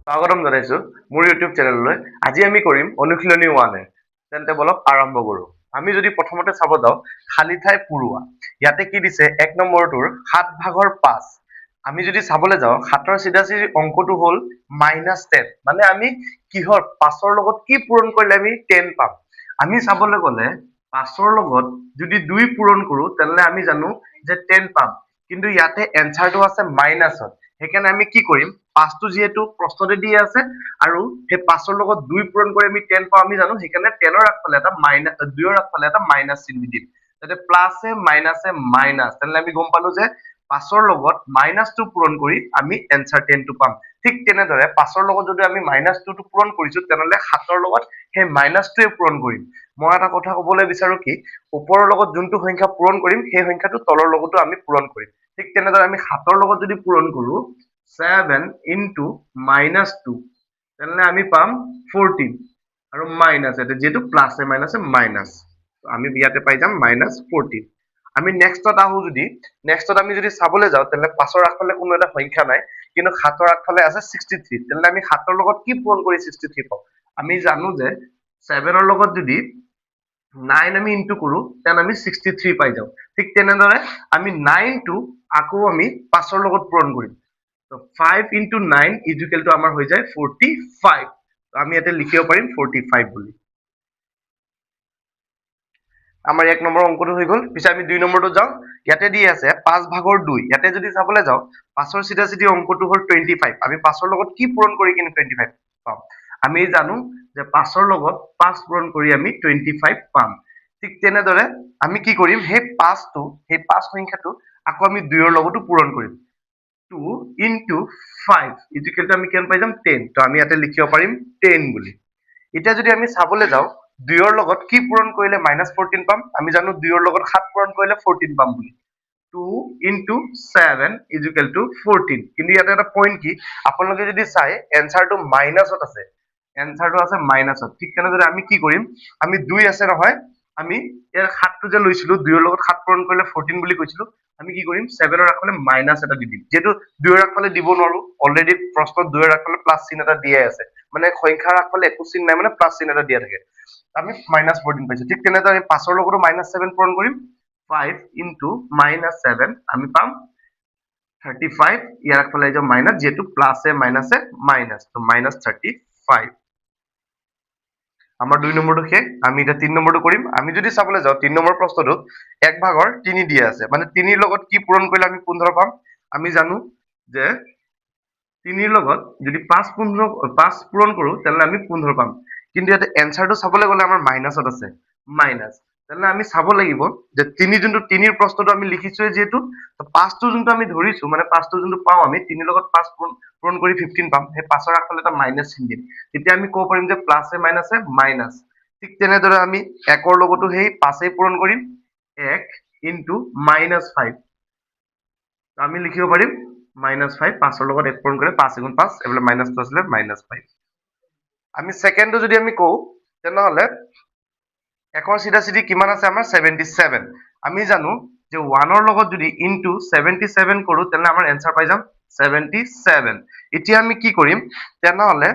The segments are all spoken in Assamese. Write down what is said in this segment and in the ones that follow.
স্বাগতম জনাইছো মোৰ ইউটিউব চেনেললৈ। আজি আমি কৰিম অনুশীলনী 1। তেন্তে বলক আৰম্ভ কৰো। আমি যদি প্ৰথমতে চাব যাওঁ খালী ঠাই পুৰোৱা, ইয়াতে কি দিছে 1 নম্বৰটোৰ 7/5। আমি যদি চাবলৈ যাওঁ 7ৰ চিধাচিধি অংকটো হ'ল -10, মানে আমি কিহৰ 5ৰ লগত কি পূৰণ কৰিলে আমি 10 পাম। আমি চাবলৈ গ'লে 5ৰ লগত যদি 2 পূৰণ কৰো তেনেহলে আমি জানো যে 10 পাম, কিন্তু ইয়াতে এনচাৰটো আছে মাইনাছত। সেইকাৰণে আমি কি কৰিম, 5টো যিহেতু প্ৰশ্নতে দি আছে আৰু সেই 5ৰ লগত 2 পূৰণ কৰি আমি 10 পাওঁ, আমি জানো। সেইকাৰণে 10ৰ আগফালে এটা মাইনাছ, 2ৰ আগফালে এটা মাইনাছ চিন দি দিম। যাতে প্লাছে মাইনাছে মাইনাছ, তেনেহলে আমি গম পালো যে 5ৰ লগত -2 পূৰণ কৰি আমি এনচাৰ 10টো পাম। ঠিক তেনেদৰে 5ৰ লগত যদি আমি -2টো পূৰণ কৰিছো তেনেহলে 7ৰ লগত সেই -2টোৱে পূৰণ কৰিম। মই এটা কথা কবলৈ বিচাৰো কি, ওপৰৰ লগত যোনটো সংখ্যা পূৰণ কৰিম সেই সংখ্যাটো তলৰ লগতো আমি পূৰণ কৰিম। ঠিক তেনেদৰে আমি 7ৰ লগত যদি পূৰণ কৰো 7 into -2, তেনেহলে আমি পাম 14 আৰু মাইনাছ, যিহেতু প্লাছে মাইনাছে মাইনাছ, আমি ইয়াতে পাই যাম -14। আমি নেক্সটত আহো, নেক্সটত আমি যদি চাবলৈ যাওঁ তেনেহলে 5ৰ আগফালে কোনো এটা সংখ্যা নাই, কিন্তু 7ৰ আগফালে আছে 63। তেনেহলে আমি 7ৰ লগত কি পূৰণ কৰি 63 পাওঁ? আমি জানো যে 7ৰ লগত যদি 9 আমি ইনটু কৰো তেনে আমি 63 পাই যাওঁ। ঠিক তেনেদৰে আমি 9টো আকৌ আমি 5ৰ লগত পূৰণ কৰিম। 5 into 9 is equal to আমাৰ হৈ যায় 45। আমি ইয়াতে লিখিব পাৰিম 45 বুলি। আমাৰ 1 নম্বৰ অংকটো হৈ গ'ল। পিছে আমি 2 নম্বৰটো যাওঁ। ইয়াতে দি আছে 5/2। ইয়াতে যদি চাবলৈ যাওঁ 5ৰ চিধাচিধি অংকটো হ'ল 25। আমি 5ৰ লগত কি পূৰণ কৰি কিনে 25 পাম? আমি জানো যে 5ৰ লগত 5 পূৰণ কৰি আমি 25 পাম। ঠিক তেনেদৰে আমি কি কৰিম, সেই 5 সংখ্যাটো আকৌ আমি 2ৰ লগতো পূৰণ কৰিম। 2 into 5 is equal to আমি কিমান পাই যাম 10। তো আমি ইয়াতে লিখিব পাৰিম 10 বুলি। এতিয়া যদি আমি চাবলৈ যাওঁ 2ৰ লগত কি পূৰণ কৰিলে -14 পাম? আমি জানো 2ৰ লগত 7 পূৰণ কৰিলে 14 পাম বুলি। 2 into 7 is equal to 14। কিন্তু ইয়াতে এটা পইণ্ট কি, আপোনালোকে যদি চাই এনচাৰটো মাইনাছত আছে, এনচাৰটো আছে মাইনাছত। ঠিক তেনেদৰে আমি কি কৰিম, আমি 2 আছে নহয়, আমি ইয়াৰ 7টো যে লৈছিলো 2ৰ লগত 7 পূৰণ কৰিলে 14 বুলি কৈছিলো, আমি কি কৰিম 7ৰ আগফালে মাইনাছ এটা দি দিম। যিহেতু 2ৰ আগফালে দিব নোৱাৰো, অলৰেডি প্ৰশ্নত 2ৰ আগফালে প্লাছ চিন এটা দিয়ে আছে, মানে সংখ্যাৰ আগফালে একো চিন নাই, মানে প্লাছ চিন এটা দিয়া থাকে। আমি -14 পাইছো। ঠিক তেনেদৰে আমি 5ৰ লগতো -7 পূৰণ কৰিম। 5 into -7 আমি পাম 35। ইয়াৰ আগফালে যাওঁ মাইনাছ, যিহেতু প্লাছে মাইনাছে মাইনাছ, তো -35। আমাৰ 2 নম্বৰটো শেষ। আমি এতিয়া 3 নম্বৰটো কৰিম। আমি যদি চাবলৈ যাওঁ 3 নম্বৰ প্ৰশ্নটোত 1/3 দিয়া আছে, মানে 3ৰ লগত কি পূৰণ কৰিলে আমি 15 পাম? আমি জানো যে 3ৰ লগত যদি 5 পূৰণ কৰো তেনেহলে আমি 15 পাম। কিন্তু ইয়াতে এনচাৰটো চাবলৈ গ'লে আমাৰ মাইনাছত আছে, মাইনাছ। তেনেহলে আমি চাব লাগিব যে 3ৰ প্ৰশ্নটো আমি লিখিছোৱে, যিহেতু 5টো যোনটো আমি ধৰিছো, মানে 5টো যোনটো পাওঁ আমি 3ৰ লগত 5 পূৰণ কৰি 15 পাম। সেই 5ৰ আগফালে এটা মাইনাছ চিন দিম, তেতিয়া আমি ক'ব পাৰিম যে প্লাছে মাইনাছে মাইনাছ। ঠিক তেনেদৰে আমি 1ৰ লগতো সেই 5 পূৰণ কৰিম, 1 into -5। আমি লিখিব পাৰিম -5। 5ৰ লগত 1 পূৰণ কৰিলে 5 × 5, এইফালে মাইনাছটো আছিলে -5। আমি ছেকেণ্ডটো যদি আমি কওঁ তেনেহলে 1ৰ চিধাচিধি কিমান আছে আমাৰ 77। আমি জানো যে 1ৰ লগত যদি ইনটু 77 কৰো তেনেহলে আমাৰ এনচাৰ পাই যাম 77। এতিয়া আমি কি কৰিম, তেনেহলে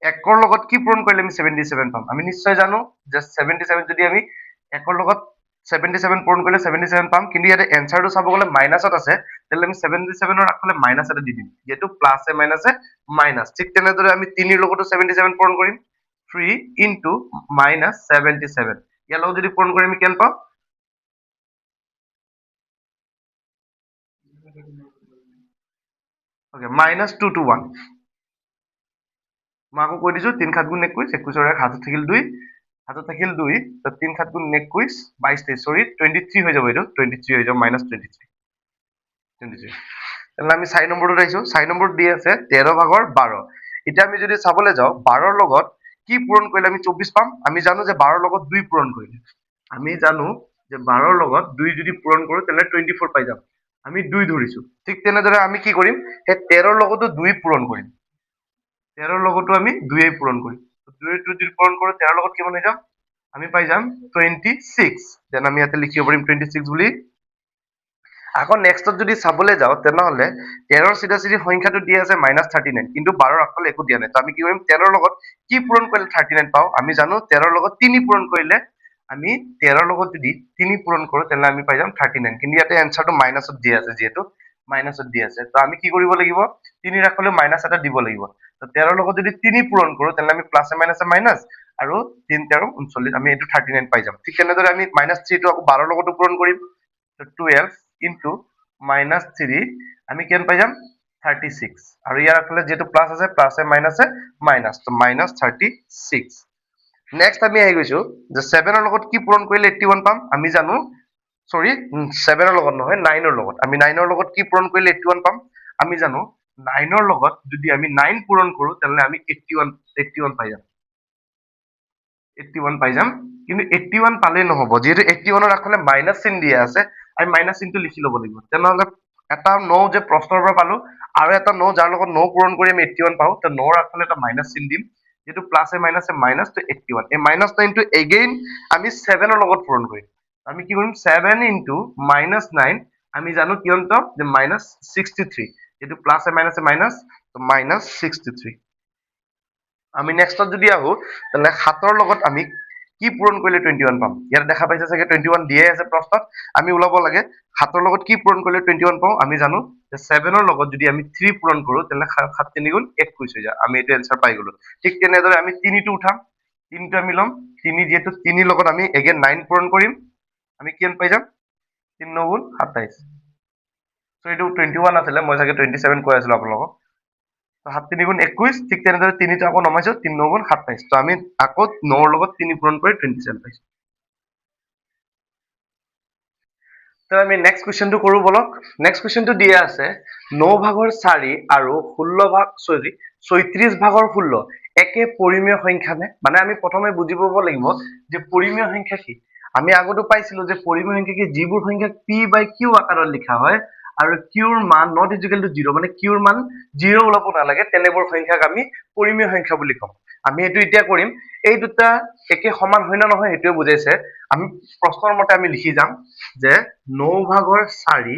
1ৰ লগত কি পূৰণ কৰিলে আমি 77 পাম? আমি নিশ্চয় জানো যে 77 যদি আমি 1ৰ লগত 77 পূৰণ কৰিলে 77 পাম, কিন্তু ইয়াতে এনচাৰটো চাব গ'লে মাইনাছত আছে, তেনেহলে আমি 77ৰ আগফালে মাইনাছ এটা দি দিম, যিহেতু প্লাছে মাইনাছে মাইনাছ। ঠিক তেনেদৰে আমি 3ৰ লগতো 77 পূৰণ কৰিম। 3 into -77, ইয়াৰ লগত যদি পূৰণ কৰি আমি কিমান পাম? -221। মই আকৌ কৈ দিছো 3 7 গুণ 21, 21ৰ 1 হাতত থাকিল 2, হাতত থাকিল 2, 3 7 গুণ 21, 22 23, চৰি 23 হৈ যাব, এইটো 23 হৈ যাব, -23। তেনেহলে আমি 4 নম্বৰটোত আহিছো। 4 নম্বৰত দি আছে 13/12। এতিয়া আমি যদি চাবলৈ যাওঁ 12ৰ লগত কি পূৰণ কৰিলে আমি 24 পাম? আমি জানো যে 12ৰ লগত 2 পূৰণ কৰিলে, আমি জানো যে 12ৰ লগত 2 যদি পূৰণ কৰো তেনেহলে 24 পাই যাম। আমি 2 ধৰিছো। ঠিক তেনেদৰে আমি কি কৰিম, সেই 13ৰ লগতো 2 পূৰণ কৰিম। 13ৰ লগতো আমি 2 পূৰণ কৰিম। 2 যদি পূৰণ কৰো 13ৰ লগত কিমান হৈ যাম? আমি পাই যাম 26। দেন আমি ইয়াতে লিখিব পাৰিম 26 বুলি। আকৌ নেক্সটত যদি চাবলৈ যাওঁ তেনেহ'লে 13ৰ চিধা সংখ্যাটো দিয়া আছে -39 কিন্তু 12ৰ আগফালে একো দিয়া নাই। তো আমি কি কৰিম 13ৰ লগত কি পূৰণ কৰিলে 39 পাওঁ? আমি জানো 13ৰ লগত 3 পূৰণ কৰিলে আমি 13ৰ লগত যদি 3 পূৰণ কৰোঁ তেনেহ'লে আমি পাই যাম 39 কিন্তু ইয়াতে এনচাৰটো মাইনাছত দিয়া আছে যিহেতু মাইনাছত দিয়া আছে। তো আমি কি কৰিব লাগিব 3ৰ আগফালে মাইনাছ এটা দিব লাগিব। তো 13ৰ লগত যদি 3 পূৰণ কৰোঁ তেনেহ'লে আমি প্লাছে মাইনাছে মাইনাছ আৰু 3 13 39 আমি এইটো 39 পাই যাম। ঠিক তেনেদৰে আমি -3 টো আকৌ 12ৰ লগতো পূৰণ কৰিম। তো 12 ইনটু -3 আমি কিমান পাই যাম 36 আৰু ইয়াৰ আগফালে যিহেতু প্লাছ আছে প্লাছে মাইনাছে মাইনাছ তো -36 নেক্সট আমি আহি গৈছো যে 7ৰ লগত কি পূৰণ কৰিলে 81 পাম আমি জানো সৰি 7ৰ লগত নহয় 9ৰ লগত আমি 9ৰ লগত কি পূৰণ কৰিলে 81 পাম আমি জানো 9ৰ লগত যদি আমি 9 পূৰণ কৰো তেনেহ'লে আমি 81 পাই যাম 81 পাই যাম কিন্তু 81 পালে নহব যেহেতু 81ৰ আগফালে মাইনাছ চিন দিয়া আছে আমি মাইনাছ চিনটো লিখি ল'ব লাগিব তেনেহ'লে এটা 9 যে প্ৰশ্নৰ পৰা পালো আৰু এটা 9 যাৰ লগত 9 পূৰণ কৰি আমি 81 পাওঁ তো 9ৰ আগফালে এটা মাইনাছ চিন দিম যেহেতু প্লাছে মাইনাছে মাইনাছ তো 81 এই মাইনাছ নাইনটো এগেইন আমি 7ৰ লগত পূৰণ কৰিম আমি কি কৰিম 7 ইনটু -9 আমি জানো কিমান পাম যে -63 যেহেতু প্লাছে মাইনাছে মাইনাছ তো -63 আমি নেক্সটত যদি আহো তাহলে 7ৰ লগত আমি কি পূৰণ কৰিলে 21 পাম ইয়াত দেখা পাইছে চাগে 21 দিয়ে আছে প্ৰশ্নত আমি ওলাব লাগে 7ৰ লগত কি পূৰণ কৰিলে 21 পাওঁ আমি জানো যে 7ৰ লগত যদি আমি 3 পূৰণ কৰো তেন্তে 7 3 গুণ 21 হৈ যায় আমি এইটো এনসাৰ পাই গলো ঠিক তেনেদৰে আমি 3 টো উঠাম 3 টো আমি ল'ম 3 যিহেতু 3 লগত আমি এগেইন 9 পূৰণ কৰিম আমি কিমান পাই যাম 3 9 গুণ 27 সো এইটো 21 আছিলে মই চাগে 27 কৈ আছিলো আপোনালোকক 7 3 গুণ 21 ঠিক তেনেদৰে 3 টো আকৌ নমাইছো 3 9 গুণ 27 তো আমি আকৌ 9 ৰ লগত 3 পূৰণ কৰি 27 পাইছো তো আমি নেক্সট কুৱেশ্যনটো কৰো বলক নেক্সট কুৱেশ্যনটো দিয়া আছে 9 ভাগৰ 4 আৰু 36 ভাগৰ 16 একে পৰিমেয় সংখ্যা নে মানে আমি প্ৰথমে বুজি পাব লাগিব যে পৰিমেয় সংখ্যা কি আমি আগতো পাইছিলো যে পৰিমেয় সংখ্যা কি যিবোৰ সংখ্যা p বাই q আকাৰত লিখা হয় আৰু qৰ মান নট ইকুৱেল টু 0 মানে qৰ মান 0 ওলাব নালাগে তেনেবোৰ সংখ্যাক আমি পৰিমেয় সংখ্যা বুলি কম আমি এইটো এতিয়া কৰিম এই দুটা একে সমান হয় না নহয় সেইটোৱে বুজাইছে আমি প্ৰশ্নৰ মতে আমি লিখি যাম যে 9 ভাগৰ 4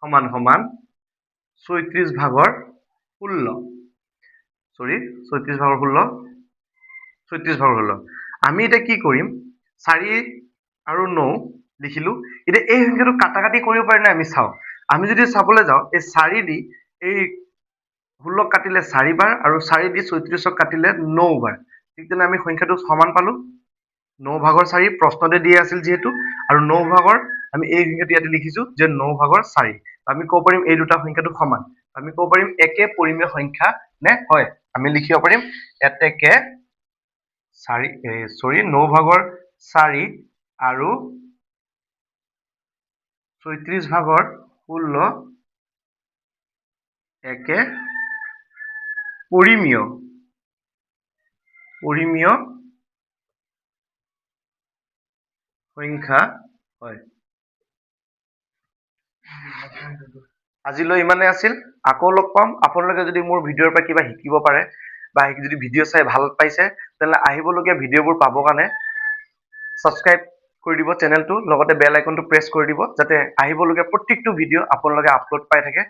সমান সমান 36 ভাগৰ 16 সৰি 36 ভাগৰ 16 36 ভাগৰ 16 আমি এতিয়া কি কৰিম 4 আৰু 9 লিখিলো এতিয়া এই সংখ্যাটো কাটাকাটি কৰিব পাৰি না আমি চাওঁ আমি যদি চাবলৈ যাওঁ এই 4 দি এই 16 কাটিলে 4 বাৰ আৰু 4 দি 36ক কাটিলে 9 বাৰ ঠিক তেনে আমি সংখ্যাটো সমান পালো 9 ভাগৰ 4 প্ৰশ্নতে দিয়া আছিল যিহেতু আৰু 9 ভাগৰ আমি এই সংখ্যাটো ইয়াতে লিখিছো যে 9 ভাগৰ 4 আমি ক'ব পাৰিম এই দুটা সংখ্যাটো সমান আমি ক'ব পাৰিম একে পৰিমেয় সংখ্যা নে হয় আমি লিখিব পাৰিম এতেকে 9 ভাগৰ 4 আৰু 36 ভাগৰ 16 একে পৰিমেয় সংখ্যা হয় আজিলৈ ইমানে আছিল আকৌ লগ পাম আপোনালোকে যদি মোৰ ভিডিঅ'ৰ পৰা কিবা শিকিব পাৰে বা যদি ভিডিঅ' চাই ভাল পাইছে তেন্তে আহিবলগীয়া ভিডিঅ'বোৰ পাবৰ কাৰণে ছাবস্ক্ৰাইব কৰি দিব চেনেলটো লগতে বেল আইকনটো প্ৰেছ কৰি দিব যাতে আহিবলগীয়া প্ৰত্যেকটো ভিডিঅ' আপোনালোকে আপলোড পাই থাকে